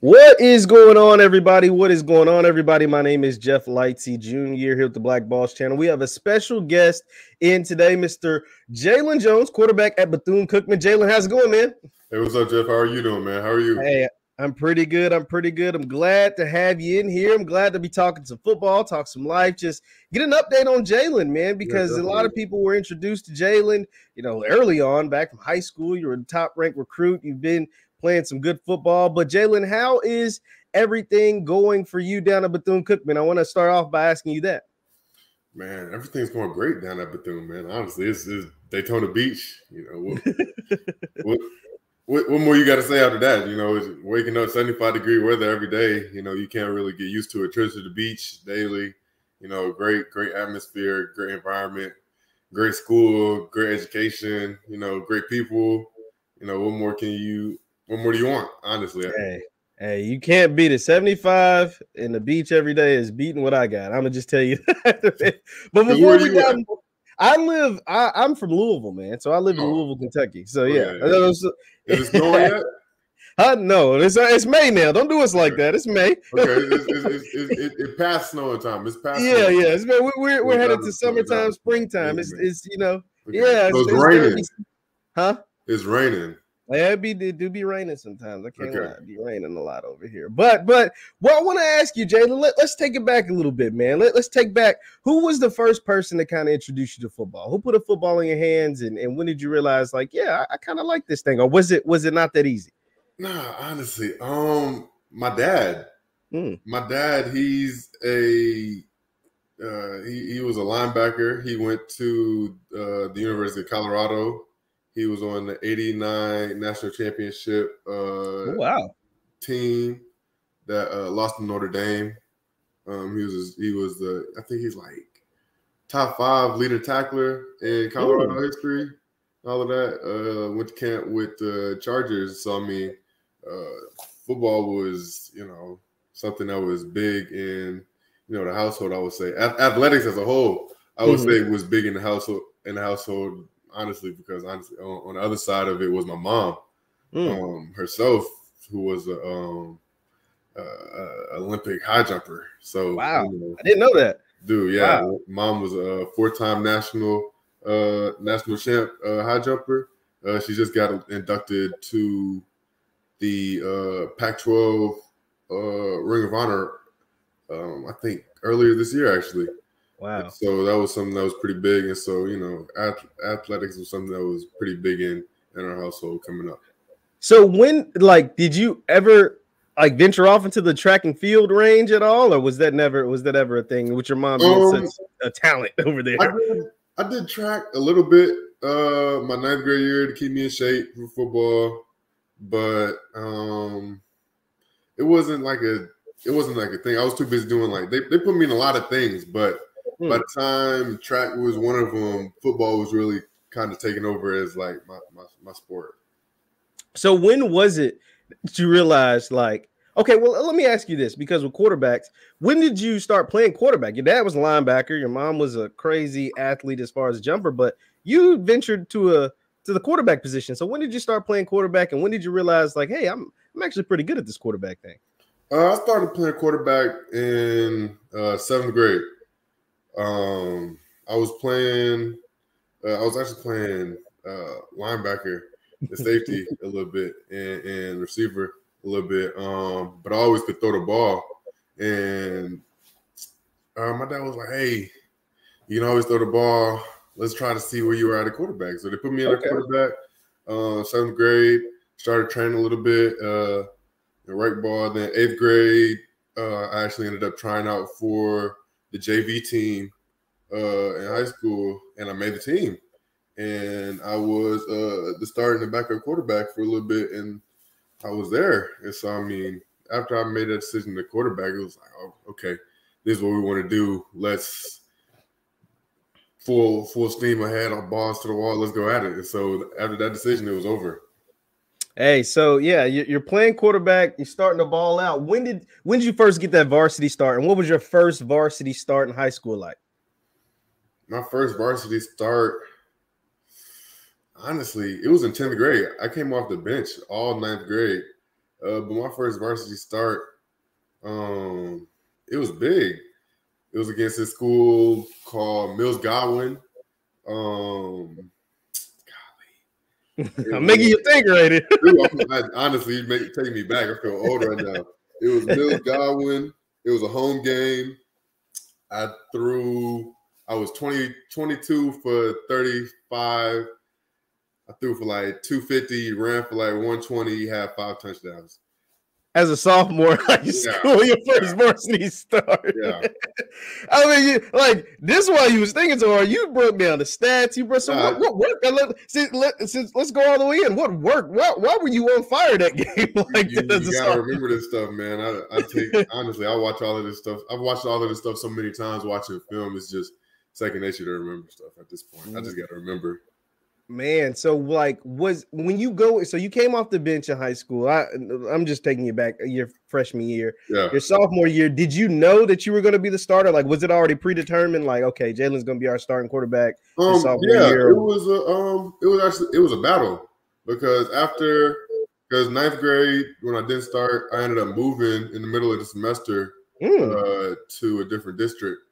What is going on, everybody? What is going on, everybody? My name is JeffLightsyJr. here at the Black Balls channel. We have a special guest in today, Mr. Jalon Jones, quarterback at Bethune-Cookman. Jalon, how's it going, man? Hey, what's up, Jeff? How are you doing, man? How are you? Hey, I'm pretty good. I'm glad to have you in here. I'm glad to be talking some football, talk some life, just get an update on Jalon, man, because a lot of people were introduced to Jalon, early on, back from high school. You were a top-ranked recruit. You've been playing some good football. But, Jalon, how is everything going for you down at Bethune-Cookman? I want to start off by asking you that. Man, everything's going great down at Bethune, man. Honestly, it's Daytona Beach. What more you got to say after that? It's waking up 75-degree weather every day. You can't really get used to it. Trips to the beach daily. Great atmosphere, great environment, great school, great education. Great people. What more do you want? Honestly, Hey, you can't beat it. 75 in the beach every day is beating what I got. I'm gonna just tell you that. But before we got, I'm from Louisville, man. So I live in Louisville, Kentucky. So yeah. Is it snowing yet? No, it's May now. Don't do us like that. It's May. Okay, it passed snowing time. It's past. Yeah. We're headed to summertime, springtime. It's yeah. So it's raining. Huh? It's raining. Yeah, it do be raining sometimes. I can't lie. It be raining a lot over here. But what I want to ask you, Jalon, let's take it back a little bit, man. Let's take back. Who was the first person to kind of introduce you to football? Who put a football in your hands, and when did you realize, like, yeah, I kind of like this thing, or was it not that easy? Nah, honestly, my dad. My dad, he's he was a linebacker. He went to the University of Colorado. He was on the '89 national championship team that lost to Notre Dame. He was I think he's like top 5 leader tackler in Colorado history. All of that. Went to camp with the Chargers. So I mean, football was something that was big in the household. I would say athletics as a whole, I would say was big in the household. Honestly, because on the other side of it was my mom herself, who was a Olympic high jumper. So wow, I didn't know that. Dude, yeah, wow. Mom was a 4-time national champ high jumper. She just got inducted to the Pac-12 Ring of Honor. I think earlier this year, actually. Wow. So that was something that was pretty big. And so, athletics was something that was pretty big in our household coming up. So when, did you ever, venture off into the track and field range at all? Or was that ever a thing with your mom being such a talent over there? I did track a little bit my 9th grade year to keep me in shape for football. But it wasn't like a thing. I was too busy doing they put me in a lot of things, but by the time track was one of them, football was really kind of taking over as like my sport. So when was it that you realized okay, well, let me ask you this, because with quarterbacks, when did you start playing quarterback? Your dad was a linebacker, your mom was a crazy athlete as far as a jumper, but you ventured to the quarterback position. So when did you start playing quarterback, and when did you realize hey, I'm actually pretty good at this quarterback thing? I started playing quarterback in 7th grade. I was actually playing linebacker, the safety a little bit, and receiver a little bit. But I always could throw the ball. And my dad was like, "Hey, you can always throw the ball. Let's try to see where you are at a quarterback." So they put me in a quarterback. 7th grade, started training a little bit, the right ball. Then 8th grade, I actually ended up trying out for the JV team in high school, and I made the team. And I was the starting and backup quarterback for a little bit, and I was there. And so, I mean, after I made that decision to quarterback, it was like, oh, okay, this is what we want to do. Let's full steam ahead, our balls to the wall. Let's go at it. And so after that decision, it was over. Hey, so yeah, you're playing quarterback. You're starting to ball out. When did you first get that varsity start, and what was your first varsity start in high school like? My first varsity start, honestly, it was in 10th grade. I came off the bench all 9th grade. But my first varsity start, it was big. It was against this school called Mills Godwin. I'm making you think right here. Honestly, you're taking me back. I feel old right now. It was Mills Godwin. It was a home game. I was 22 for 35. I threw for like 250, ran for like 120, had 5 touchdowns. As a sophomore in high school, your first varsity start. Yeah. I mean, this is why you was thinking so hard. You broke down the stats. You broke what worked? Let's go all the way in. What worked? Why were you on fire that game? You gotta remember this stuff, man. Honestly, I watch all of this stuff. I've watched all of this stuff so many times watching film. It's just second nature to remember stuff at this point. I just gotta remember. Man, so when you go, so you came off the bench in high school. I'm just taking you back your freshman year. Yeah. Your sophomore year, did you know that you were going to be the starter? Like, was it already predetermined? Like, okay, Jalen's going to be our starting quarterback. Year? It was a battle because ninth grade when I didn't start, I ended up moving in the middle of the semester to a different district,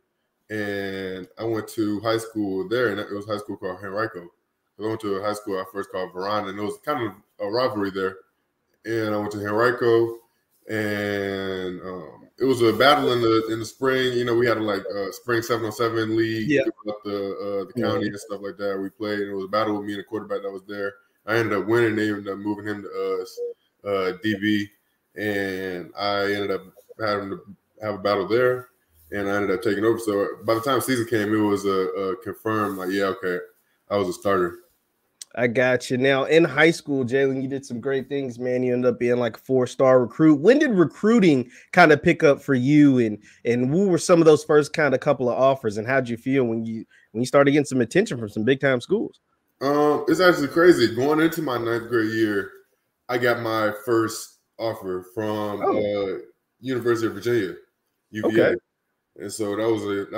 and I went to high school there, and it was high school called Henrico. I went to a high school I first called Verona, and it was kind of a rivalry there. And I went to Henrico, and it was a battle in the spring. You know, we had a spring 7-on-7 league up the county and stuff like that. We played, and it was a battle with me and the quarterback that was there. I ended up winning. They ended up moving him to us, DB, and I ended up having to have a battle there, and I ended up taking over. So by the time season came, it was a confirmed, I was a starter. I got you. Now, in high school, Jalon, you did some great things, man. You ended up being like a 4-star recruit. When did recruiting kind of pick up for you? And who were some of those first kind of couple of offers? And how'd you feel when you started getting some attention from some big-time schools? It's actually crazy. Going into my 9th grade year, I got my first offer from University of Virginia, UVA. Okay. And so that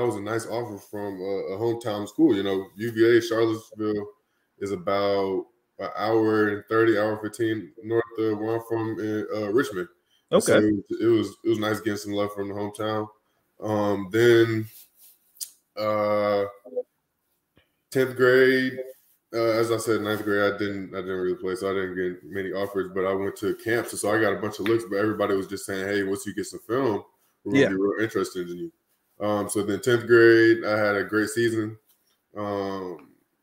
was a nice offer from a hometown school. You know, UVA, Charlottesville, is about an hour and 30, hour 15 north of where I'm from in Richmond. Okay. So it was nice getting some love from the hometown. Then 10th grade, as I said, 9th grade, I didn't really play, so I didn't get many offers, but I went to camps, so I got a bunch of looks, but everybody was just saying, hey, once you get some film, we're going to be real interested in you. So then 10th grade, I had a great season.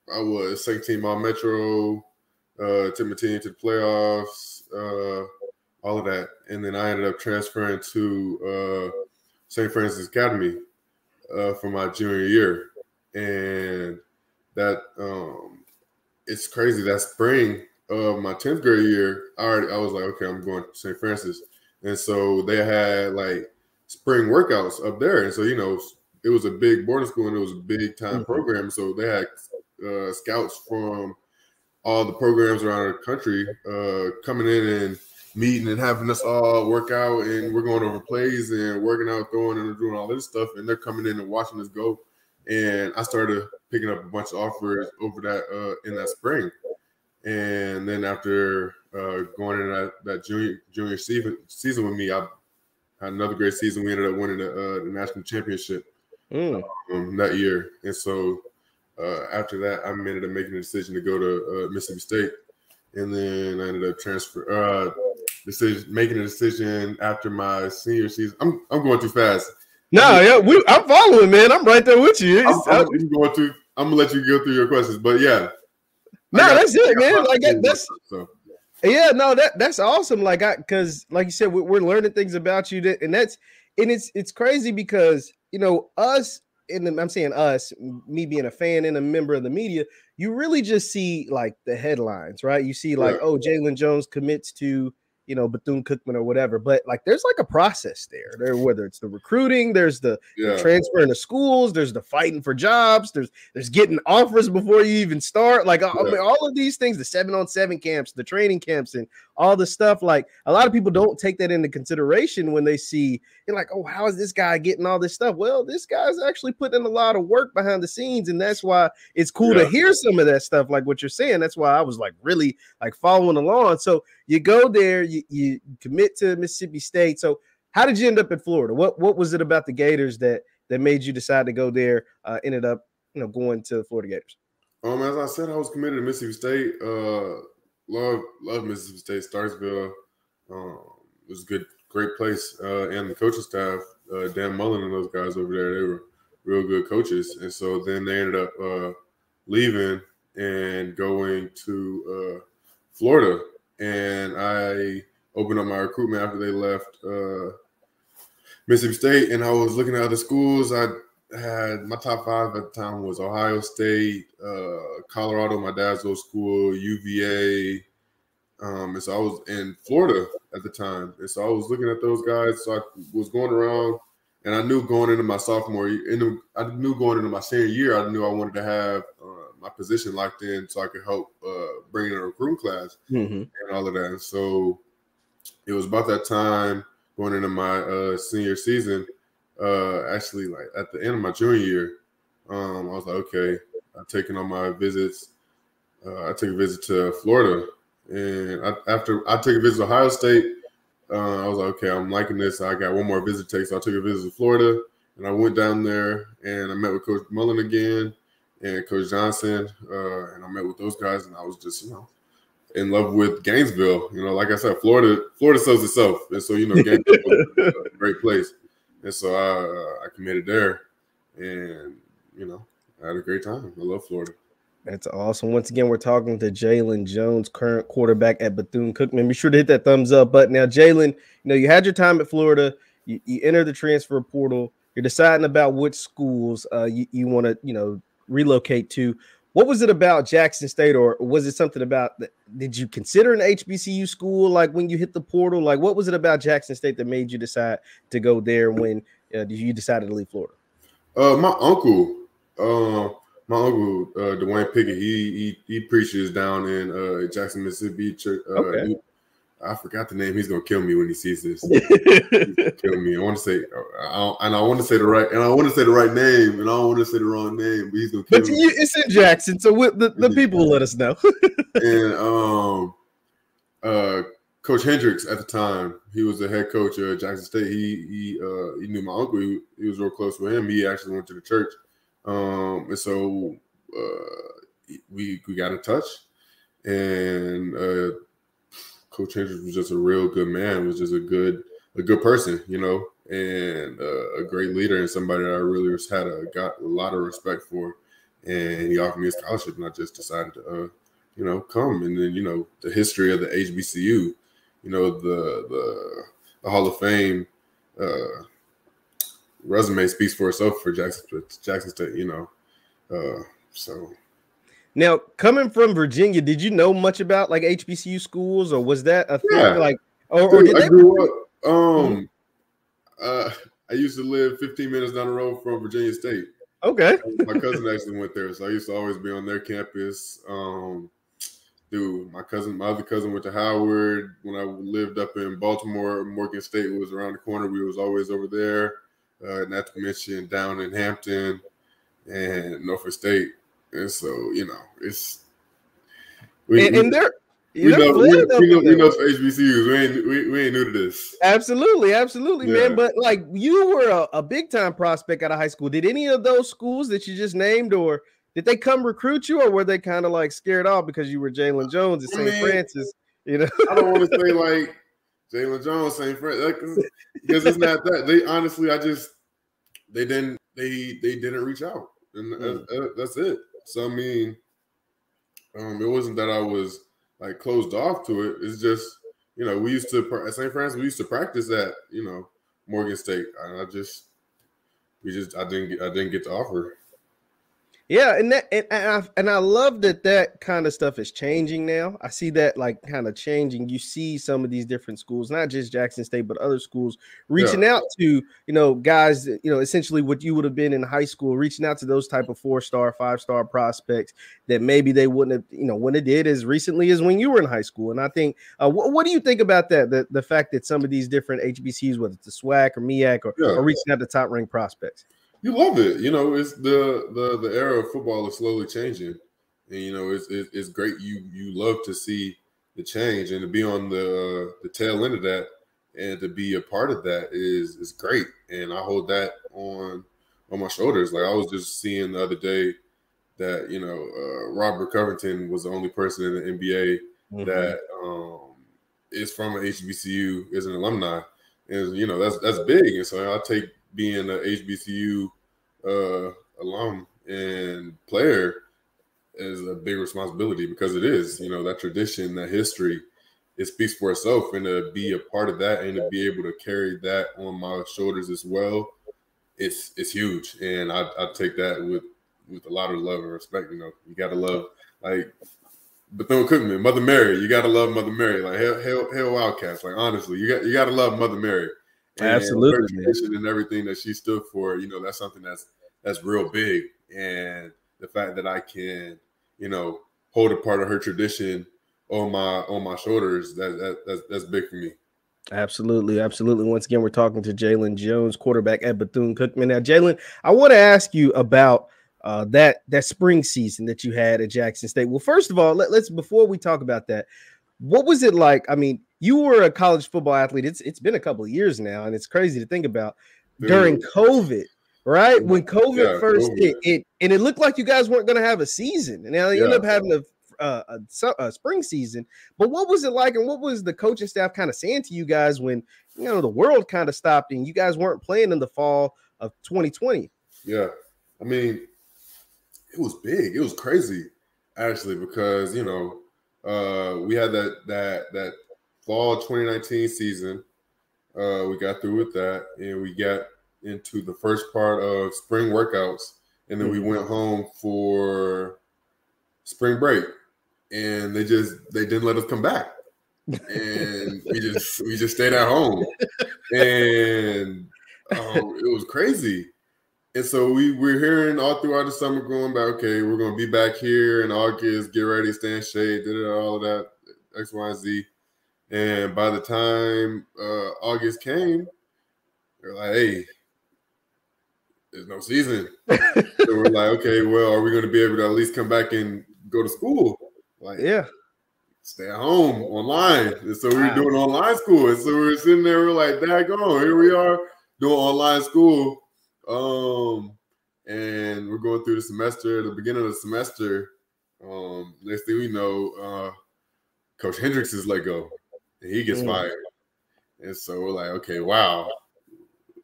I was second team all Metro, took my team to the playoffs, all of that. And then I ended up transferring to St. Francis Academy for my junior year. And that it's crazy. That spring of my 10th grade year, I was like, okay, I'm going to St. Francis. And so they had like spring workouts up there. And so, you know, it was a big boarding school and it was a big time program. So they had scouts from all the programs around the country coming in and meeting and having us all work out, and we're going over plays and working out, throwing and doing all this stuff, and they're coming in and watching us go. And I started picking up a bunch of offers over that in that spring. And then after going in that junior season with me, I had another great season. We ended up winning the national championship that year. And so after that, I ended up making a decision to go to Mississippi State, and then I ended up making a decision after my senior season. I'm going too fast. I'm following, man. I'm right there with you. I'm gonna let you go through your questions, but yeah. That's it, man. That's awesome. Because like you said, we're learning things about you, it's crazy because you know us. And I'm saying us, me being a fan and a member of the media, you really just see like the headlines, right? You see like, Jalon Jones commits to, you know, Bethune-Cookman or whatever. But like, there's like a process there, whether it's the recruiting, there's the transferring to schools, there's the fighting for jobs, there's getting offers before you even start. Like, I mean, all of these things, the 7-on-7 camps, the training camps, and all the stuff. Like, a lot of people don't take that into consideration when they see, they're like, oh, how is this guy getting all this stuff? Well, this guy's actually putting in a lot of work behind the scenes, and that's why it's cool to hear some of that stuff, like what you're saying. That's why I was like really like following along. So you go there, you commit to Mississippi State. So how did you end up in Florida? What was it about the Gators that made you decide to go there? Ended up, going to the Florida Gators. As I said, I was committed to Mississippi State. Love Mississippi State, Starksville. It was a great place. And the coaching staff, Dan Mullen and those guys over there, they were real good coaches. And so then they ended up leaving and going to Florida. And I opened up my recruitment after they left Mississippi State, and I was looking at other schools. I had my top 5 at the time was Ohio State, Colorado, my dad's old school, UVA, and so I was in Florida at the time. And so I was looking at those guys. So I was going around, and I knew going into my sophomore year, I knew going into my senior year, I knew I wanted to have my position locked in so I could help bring in a recruiting class and all of that. And so it was about that time going into my senior season. Actually, like at the end of my junior year, I was like, okay, I'm taking on my visits. I took a visit to Florida, and after I took a visit to Ohio State, I was like, okay, I'm liking this. I got one more visit to take, so I took a visit to Florida, and I went down there and I met with Coach Mullen again and Coach Johnson, and I met with those guys, and I was just, in love with Gainesville. Like I said, Florida sells itself, and so Gainesville was a great place. And so I committed there, and, I had a great time. I love Florida. That's awesome. Once again, we're talking to Jalon Jones, current quarterback at Bethune-Cookman. Be sure to hit that thumbs up button. Now, Jalon, you had your time at Florida. You entered the transfer portal. You're deciding about which schools you want to, relocate to. What was it about Jackson State, or was it something about did you consider an HBCU school like when you hit the portal? Like, what was it about Jackson State that made you decide to go there when you decided to leave Florida? My uncle, Dwayne Pickett, he preaches down in Jackson, Mississippi. Church. Okay. I forgot the name. He's gonna kill me when he sees this. He's gonna kill me. I want to say the right name, and I don't want to say the wrong name. But he's gonna kill me. It's in Jackson, so the people will let us know. And Coach Hendricks at the time, he was the head coach at Jackson State. He knew my uncle. He was real close with him. He actually went to the church, and so we got in touch, and Coach Hendricks was just a real good man. Was just a good person, and a great leader, and somebody that I really got a lot of respect for. And he offered me a scholarship, and I just decided to come. And then the history of the HBCU, the Hall of Fame resume speaks for itself for Jackson State. So. Now, coming from Virginia, did you know much about like HBCU schools, or was that a thing? Yeah. Or did I grew up. I used to live 15 minutes down the road from Virginia State. Okay. My cousin actually went there, so I used to always be on their campus. My other cousin went to Howard. When I lived up in Baltimore, Morgan State was around the corner. We was always over there. Not to mention down in Hampton and Norfolk State. And so, it's we know for HBCUs. We ain't new to this. Absolutely, man. But like, you were a big time prospect out of high school. Did any of those schools that you just named, or did they come recruit you, or were they kind of like scared off because you were Jalon Jones at St. Francis? I don't want to say like Jalon Jones, St. Francis, because it's not that. They honestly, they didn't reach out, and that's it. So it wasn't that I was like closed off to it. It's just we used to at St. Francis. We used to practice at Morgan State. I didn't get the offer. Yeah, and I love that kind of stuff is changing now. I see that like kind of changing. You see some of these different schools, not just Jackson State, but other schools reaching out to, guys, essentially what you would have been in high school, reaching out to those type of 4-star, 5-star prospects that maybe they wouldn't have, when it did as recently as when you were in high school. And I think, what do you think about that? The fact that some of these different HBCUs, whether it's the SWAC or MEAC, are reaching out to top ranked prospects? You love it. It's the era of football is slowly changing. And it's great. You love to see the change, and to be on the tail end of that and to be a part of that is great. And I hold that on my shoulders. Like I was just seeing the other day that, you know, Robert Covington was the only person in the NBA that is from an HBCU, is an alumni. And, you know, that's big. And so I take being an HBCU alum and player is a big responsibility, because it is, you know, that tradition, that history, it speaks for itself. And to be a part of that and to be able to carry that on my shoulders as well, it's huge. And I take that with a lot of love and respect. You know, you got to love, like, Bethune-Cookman, Mother Mary. You got to love Mother Mary. Like, hell Wildcats. Like, honestly, you got to love Mother Mary. And absolutely, her tradition and everything that she stood for, you know, that's something that's real big. And the fact that I can, you know, hold a part of her tradition on my shoulders, that's big for me. Absolutely. Once again, we're talking to Jalon Jones, quarterback at Bethune-Cookman. Now, Jalon, I want to ask you about that spring season that you had at Jackson State. Well, first of all, let's before we talk about that, what was it like? I mean, you were a college football athlete. It's been a couple of years now, and it's crazy to think about. During COVID, right? When COVID first hit, it looked like you guys weren't going to have a season, and now you end up having a spring season. But what was it like, and what was the coaching staff kind of saying to you guys when, you know, the world kind of stopped and you guys weren't playing in the fall of 2020? Yeah, I mean, it was big. It was crazy, actually, because, you know, we had that fall 2019 season. We got through with that, and we got into the first part of spring workouts, and then we went home for spring break, and they didn't let us come back, and we just stayed at home, and it was crazy. And so we're hearing all throughout the summer going back, okay, we're going to be back here in August, get ready, stay in shade, all of that, X, Y, and Z. And by the time August came, they're like, hey, there's no season. So we're like, okay, well, are we going to be able to at least come back and go to school? Like, yeah, stay at home online. And so we were doing online school. And so we were sitting there, we're like, daggone, here we are doing online school. And we're going through the semester. At the beginning of the semester, next thing we know, Coach Hendricks is let go, and he gets fired. And so we're like, okay, wow,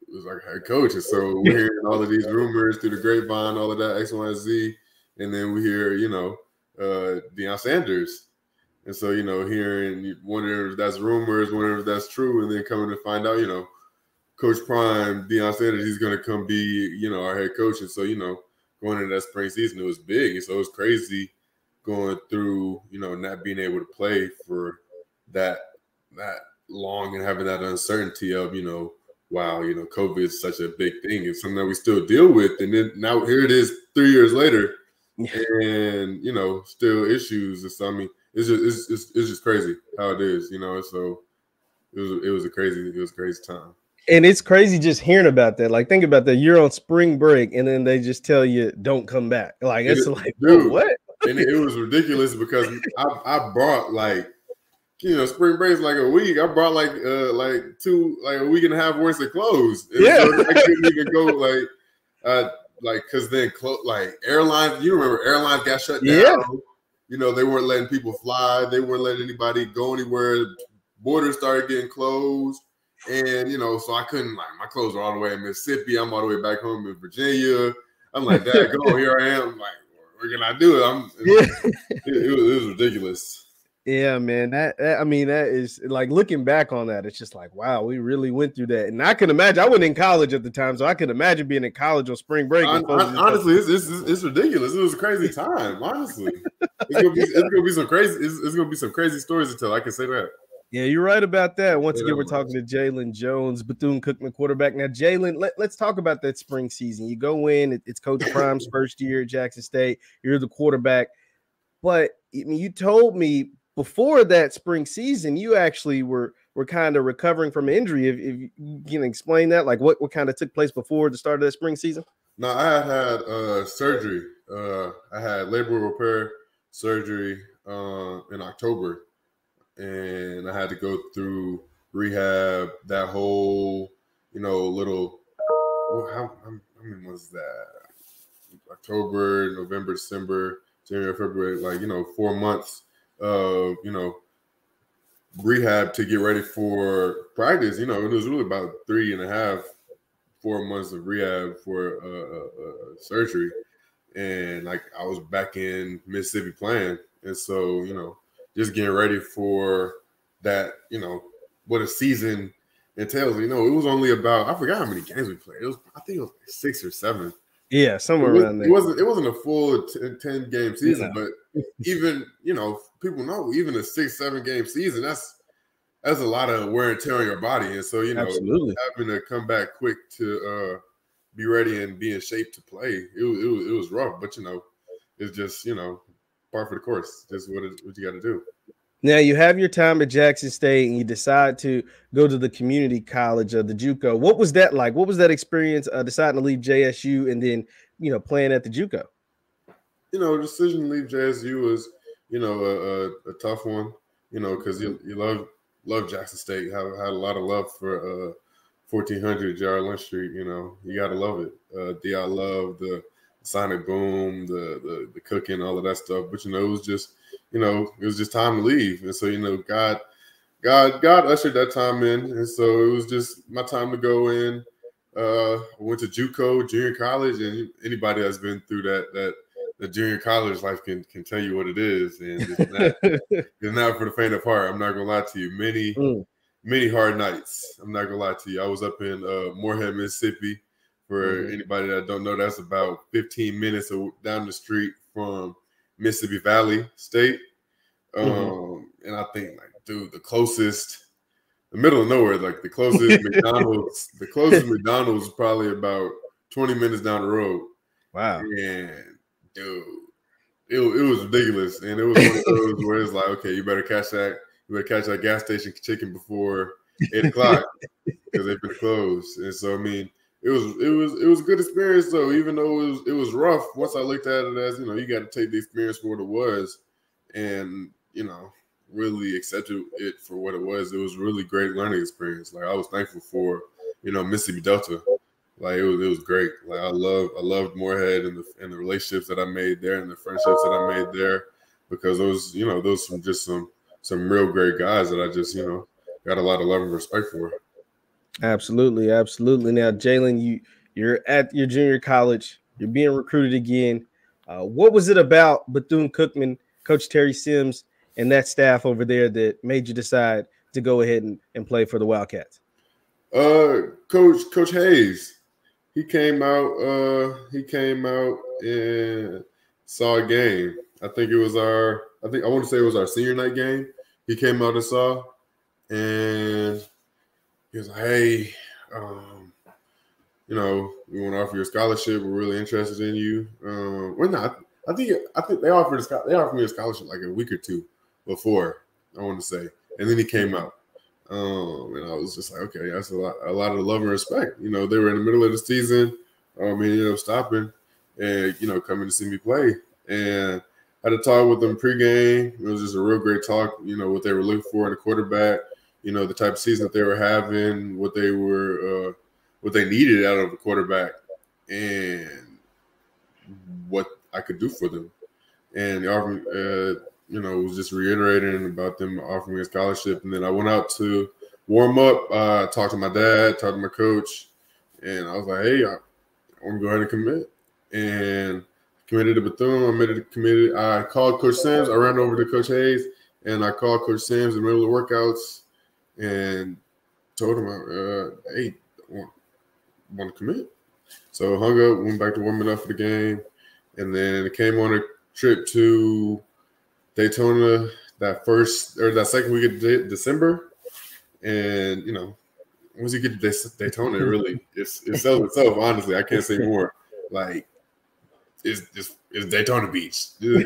it was our head coach. And so we're hearing all of these rumors through the grapevine, all of that X, Y, and Z, and then we hear, you know, Deion Sanders. And so, you know, hearing, wondering if that's rumors, wondering if that's true, and then coming to find out, you know, Coach Prime, Deion Sanders, he's going to come be, you know, our head coach. And so, you know, going into that spring season, it was big. And so it was crazy going through, you know, not being able to play for that long and having that uncertainty of, you know, wow, you know, COVID is such a big thing. It's something that we still deal with. And then now here it is 3 years later, and, you know, still issues. And so, I mean, it's just crazy how it is, you know. So it was a crazy time. And it's crazy just hearing about that. Like, think about that. You're on spring break, and then they just tell you don't come back. Like, it's like, dude, what? And it was ridiculous because I brought, like, you know, spring break is like a week. I brought like a week and a half worth of clothes. And so I couldn't even go because then like airlines. You remember airlines got shut down. Yeah. You know, they weren't letting people fly. They weren't letting anybody go anywhere. Borders started getting closed. And, you know, so I couldn't, like, my clothes are all the way in Mississippi. I'm all the way back home in Virginia. I'm like, Dad, go, here I am. I'm like, what can I do? It was ridiculous. Yeah, man. That I mean, that is like, looking back on that, it's just like, wow, we really went through that. And I can imagine, I wasn't in college at the time, so I could imagine being in college on spring break. Honestly, it's ridiculous. It was a crazy time. Honestly, it's gonna be some crazy stories to tell. I can say that. Yeah, you're right about that. Once again, we're talking to Jalon Jones, Bethune-Cookman quarterback. Now, Jalon, let's talk about that spring season. You go in, it's Coach Prime's first year at Jackson State. You're the quarterback. But I mean, you told me before that spring season, you actually were kind of recovering from an injury. If you can explain that, like what kind of took place before the start of that spring season? No, I had surgery. I had labral repair surgery in October. and I had to go through rehab. That whole, little. How many was that? October, November, December, January, February. 4 months of rehab to get ready for practice. It was really about 3.5, 4 months of rehab for surgery, and I was back in Mississippi playing, and so just getting ready for that. What a season entails. It was only about, I forgot how many games we played. I think it was like 6 or 7. Yeah, somewhere around there. It wasn't a full 10-game season, but even people know even a 6-7 game season, that's a lot of wear and tear on your body, and so absolutely having to come back quick to be ready and be in shape to play, it was rough, but it's just par for the course. Just what you got to do. Now you have your time at Jackson State, and you decide to go to the community college of the JUCO. What was that like? What was that experience deciding to leave JSU and then playing at the JUCO? The decision to leave JSU was a tough one. Because you love Jackson State. Had a lot of love for 1400 Jalon Street. You gotta love it. I love the sonic boom, the cooking, all of that stuff. But it was just it was just time to leave, and so God ushered that time in, and so it was just my time to go in. I went to JUCO, junior college, and anybody that's been through the junior college life can tell you what it is, and it's not for the faint of heart. I'm not gonna lie to you. Many hard nights. I'm not gonna lie to you. I was up in Morehead, Mississippi. For anybody that don't know, that's about 15 minutes down the street from Mississippi Valley State. And I think the middle of nowhere, the closest McDonald's, McDonald's is probably about 20 minutes down the road. Wow. And dude, it was ridiculous. And it was one of those where it's like, okay, you better catch that gas station chicken before 8 o'clock because they've been closed. And so it was a good experience though, even though it was rough. Once I looked at it as, you got to take the experience for what it was and, really accepted it for what it was. It was a really great learning experience. I was thankful for, Mississippi Delta. It was great. I loved Morehead and the relationships that I made there and the friendships that I made there, because those some real great guys that I just, got a lot of love and respect for. Absolutely. Now, Jalon, you're at your junior college. You're being recruited again. What was it about Bethune-Cookman, Coach Terry Sims, and that staff over there that made you decide to go ahead and play for the Wildcats? Coach Hayes, he came out and saw a game. I want to say it was our senior night game. He came out and saw, and he was like, "Hey, we want to offer you a scholarship. We're really interested in you." We're not. I think they offered me a scholarship like a week or two before, I want to say, and then he came out, and I was just like, okay, that's a lot of love and respect. They were in the middle of the season. He ended up stopping and coming to see me play, and I had a talk with them pregame. It was just a real great talk. What they were looking for in a quarterback. The type of season that they were having, what they needed out of a quarterback, and what I could do for them. And the offer, was just reiterating about them offering me a scholarship. And then I went out to warm up, talked to my dad, talked to my coach, and I was like, hey, I want to go ahead and commit. And committed to Bethune. I called Coach Sims. I ran over to Coach Hayes, and I called Coach Sims in the middle of workouts and told him, hey, I want to commit. So hung up, went back to warming up for the game, and then came on a trip to Daytona that second week of December. And once you get to Daytona, it really it sells itself. Honestly, I can't say more. It's Daytona Beach. You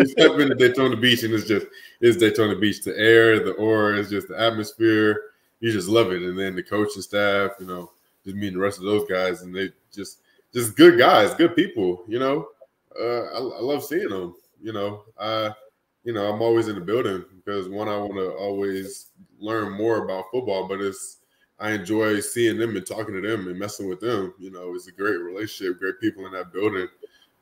step into Daytona Beach, and it's Daytona Beach. The air, the aura, it's just the atmosphere. You just love it. And then the coaching staff, just meeting the rest of those guys, and they just good guys, good people. I love seeing them. I'm always in the building because one, I want to always learn more about football, but I enjoy seeing them and talking to them and messing with them. It's a great relationship, great people in that building.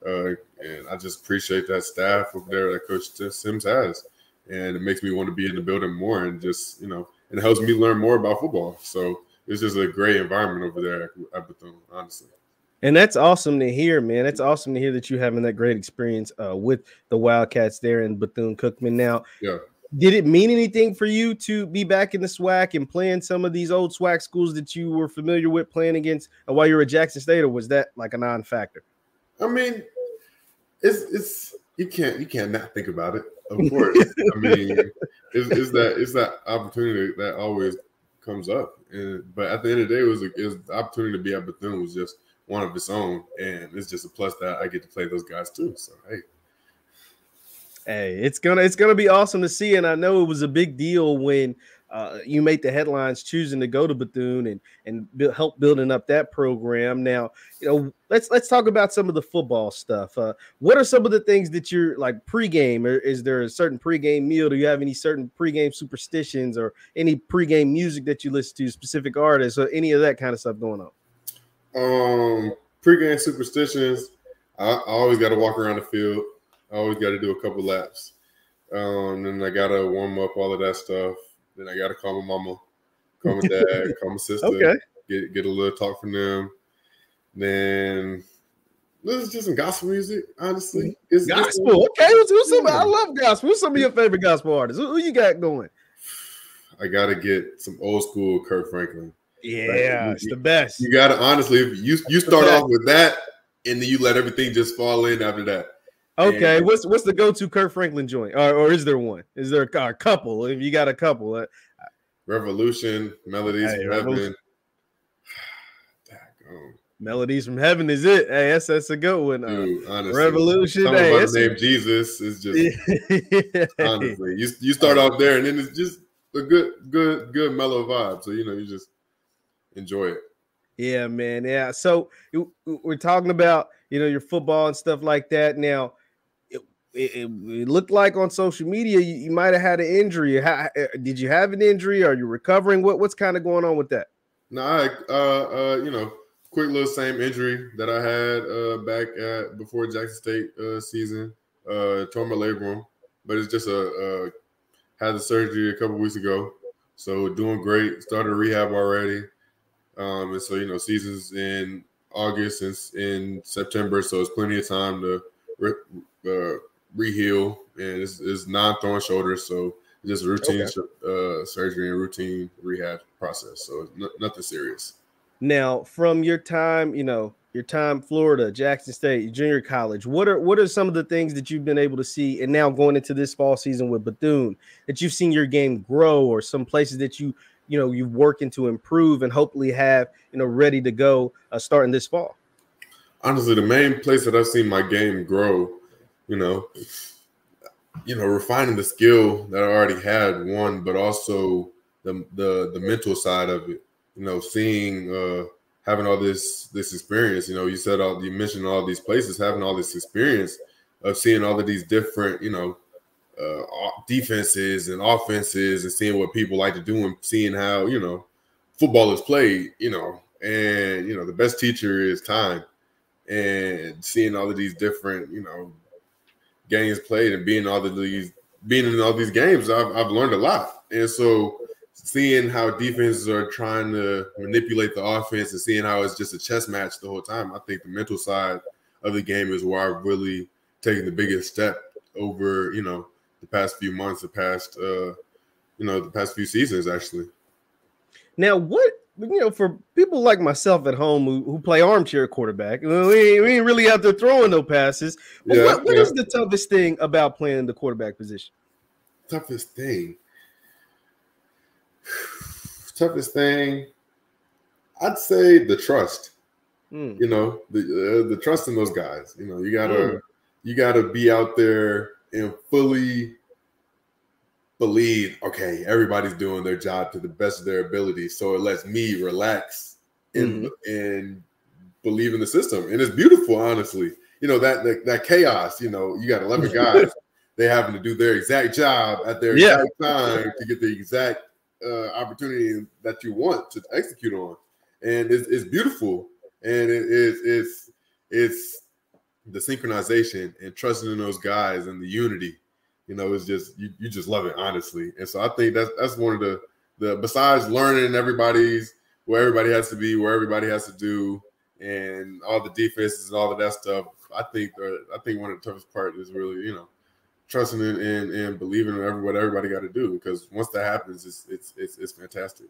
And I just appreciate that staff over there that Coach Sims has. And it makes me want to be in the building more and just, it helps me learn more about football. So it's just a great environment over there at Bethune, honestly. And that's awesome to hear, man. It's awesome to hear that you're having that great experience with the Wildcats there in Bethune-Cookman. Now, yeah. Did it mean anything for you to be back in the SWAC and playing some of these old SWAC schools that you were familiar with playing against while you were at Jackson State, or was that like a non-factor? I mean, it's you can't not think about it. Of course, I mean, it's that opportunity that always comes up. But at the end of the day, it was the opportunity to be at Bethune was just one of its own, and it's just a plus that I get to play those guys too. So hey, it's gonna be awesome to see, and I know it was a big deal when you made the headlines choosing to go to Bethune and help building up that program. Now, let's talk about some of the football stuff. What are some of the things that you're like pregame? Or is there a certain pregame meal? Do you have any certain pregame superstitions or any pregame music that you listen to, specific artists, or any of that kind of stuff going on? Pregame superstitions. I always got to walk around the field. I always got to do a couple laps. Then I got to warm up all of that stuff. Then I got to call my mama, call my dad, call my sister, okay. get a little talk from them. Then listen to some gospel music, honestly. It's gospel. Okay. I love gospel. Who's some of your favorite gospel artists? Who you got going? I got to get some old school Kirk Franklin. Yeah, it's the best. You got to, honestly, you start off with that, and then you let everything just fall in after that. Okay, what's the go-to Kirk Franklin joint, or is there one? Is there a couple? If you got a couple, Revolution, Melodies from Heaven. Melodies from Heaven is it? Hey, that's a good one. Dude, honestly, Revolution. Something about the name Jesus is just honestly. You start off there, and then it's just a good mellow vibe. So you just enjoy it. Yeah, man. Yeah. So we're talking about your football and stuff like that. Now, it looked like on social media you might have had an injury. Did you have an injury? Are you recovering? What's kind of going on with that? No, quick little same injury that I had back before Jackson State season. Tore my labrum, but it's just had the surgery a couple weeks ago. So doing great. Started rehab already. And so season's in August and in September, so it's plenty of time to re-heal, and it's non-throwing shoulders, so it's just routine surgery and routine rehab process. So nothing serious. Now, from your time, Florida, Jackson State, junior college, what are some of the things that you've been able to see, and now going into this fall season with Bethune, that you've seen your game grow, or some places that you're working to improve and hopefully have ready to go starting this fall? Honestly, the main place that I've seen my game grow, refining the skill that I already had, one, but also the mental side of it. Seeing having all this experience. You mentioned all these places, having all this experience of seeing all of these different defenses and offenses, and seeing what people like to do, and seeing how football is played. And the best teacher is time. And seeing all of these different, games played and being in all these games, I've learned a lot. And so seeing how defenses are trying to manipulate the offense and seeing how it's just a chess match the whole time, I think the mental side of the game is where I've really taken the biggest step over, the past few months, the past few seasons, actually. Now, for people like myself at home who play armchair quarterback, we ain't really out there throwing no passes. What is the toughest thing about playing the quarterback position? Toughest thing, I'd say the trust. The trust in those guys. You gotta be out there and fully believe, okay, everybody's doing their job to the best of their ability. So it lets me relax and believe in the system. And it's beautiful, honestly. That chaos, you got 11 guys they having to do their exact job at their exact time to get the exact opportunity that you want to execute on. And it's beautiful. And it's the synchronization and trusting in those guys and the unity. You know, it's just you just love it, honestly. And so I think that's one of the besides learning where everybody has to be, where everybody has to do, and all the defenses and all of that stuff. I think one of the toughest part is really, you know, trusting and believing in what everybody got to do, because once that happens, it's fantastic.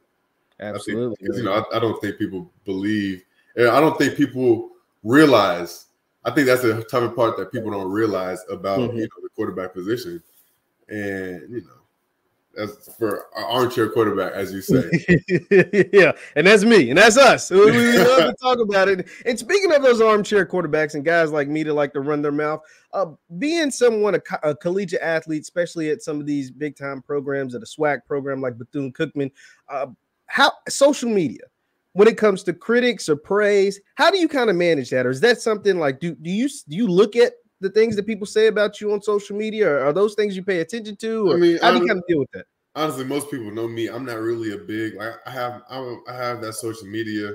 Absolutely. You know, I don't think people believe. I don't think people realize. I think that's the toughest part that people don't realize about you know, the quarterback position, and you know. That's for our armchair quarterback, as you say. Yeah, and that's me, and that's us. We love to talk about it. And speaking of those armchair quarterbacks and guys like me that like to run their mouth, being a collegiate athlete, especially at some of these big-time programs, at a SWAC program like Bethune-Cookman, how social media, when it comes to critics or praise, how do you kind of manage that? Or is that something like, do you look at the things that people say about you on social media, or are those things you pay attention to? Or I mean, how do you kind of deal with that? Honestly, most people know me. I'm not really a big, like, I have that social media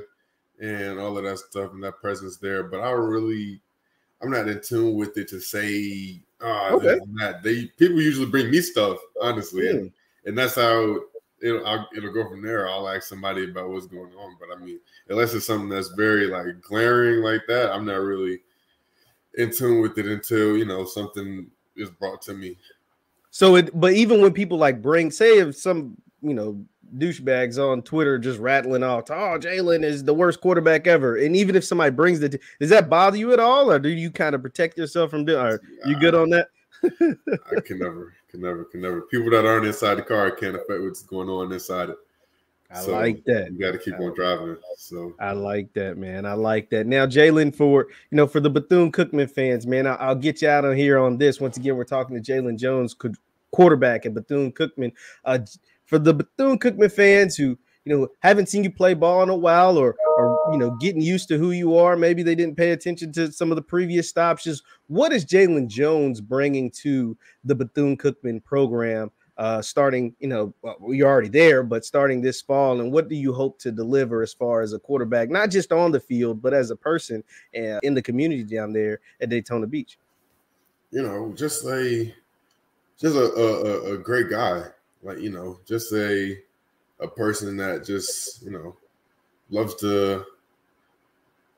and all of that stuff and that presence there, but I'm not in tune with it to say, this and that. People usually bring me stuff, honestly, and that's how it'll go from there. I'll ask somebody about what's going on, but I mean, unless it's something that's very like glaring like that, I'm not really in tune with it until, you know, something is brought to me. So but even when people like say if some, you know, douchebags on Twitter just rattling off, Jalon is the worst quarterback ever, and even if somebody brings does that bother you at all, or do you kind of protect yourself from doing? Are you good on that? I can never. People that aren't inside the car can't affect what's going on inside it. I like that. You got to keep on driving. So I like that, man. I like that. Now, Jalon, for the Bethune-Cookman fans, man, I'll get you out on here on this. Once again, we're talking to Jalon Jones, quarterback at Bethune-Cookman. For the Bethune-Cookman fans who, you know, haven't seen you play ball in a while, or you know, getting used to who you are, maybe they didn't pay attention to some of the previous stops. Just what is Jalon Jones bringing to the Bethune-Cookman program? Starting, you know, you're already there, but starting this fall, and what do you hope to deliver as far as a quarterback, not just on the field, but as a person in the community down there at Daytona Beach? You know, just a great guy, like, you know, just a person that just, you know, loves to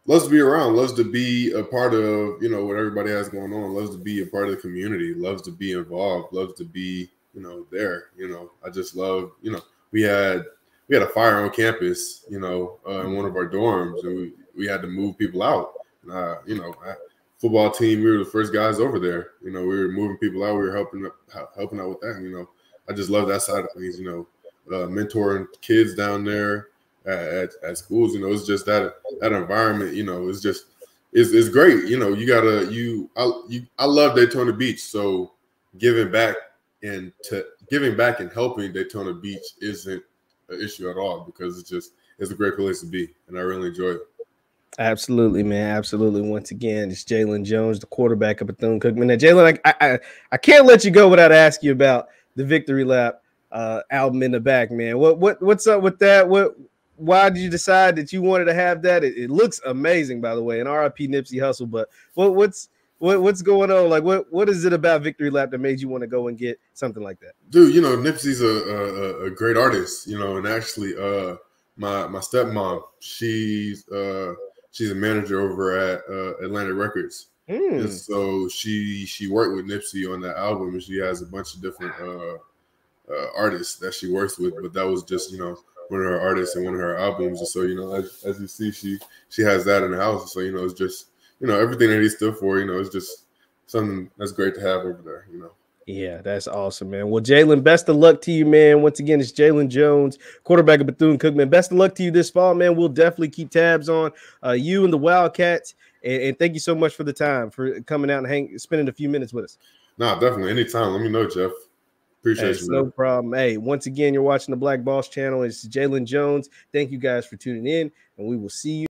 be around, loves to be a part of, you know, what everybody has going on, loves to be a part of the community, loves to be involved, loves to be, you know, there. You know, I just love, you know, we had a fire on campus, you know, in one of our dorms, and we had to move people out. You know, football team, we were the first guys over there. You know, we were moving people out. We were helping out with that. You know, I just love that side of things. You know, mentoring kids down there at schools. You know, it's just that environment. You know, it's just it's great. You know, I love Daytona Beach, so giving back and helping Daytona Beach isn't an issue at all, because it's a great place to be, and I really enjoy it. Absolutely, man. Absolutely. Once again, it's Jalon Jones, the quarterback of Bethune-Cookman. Now, Jalon, I can't let you go without asking you about the Victory Lap album in the back, man. What's up with that? Why did you decide that you wanted to have that? It looks amazing, by the way, and RIP Nipsey Hussle. But what's going on? Like, what is it about Victory Lap that made you want to go and get something like that? Dude, you know, Nipsey's a great artist, you know, and actually my stepmom, she's a manager over at Atlantic Records. And so she worked with Nipsey on that album, and she has a bunch of different artists that she works with, but that was just, you know, one of her artists and one of her albums. And so, you know, as you see, she has that in the house. So, you know, it's just, you know, everything that he stood for, you know, it's just something that's great to have over there, you know. Yeah, that's awesome, man. Well, Jalon, best of luck to you, man. Once again, it's Jalon Jones, quarterback of Bethune-Cookman. Best of luck to you this fall, man. We'll definitely keep tabs on you and the Wildcats. And thank you so much for the time, for coming out and spending a few minutes with us. Nah, definitely. Anytime. Let me know, Jeff. Appreciate you, man. No problem. Hey, once again, you're watching the Black Boss channel. It's Jalon Jones. Thank you guys for tuning in, and we will see you.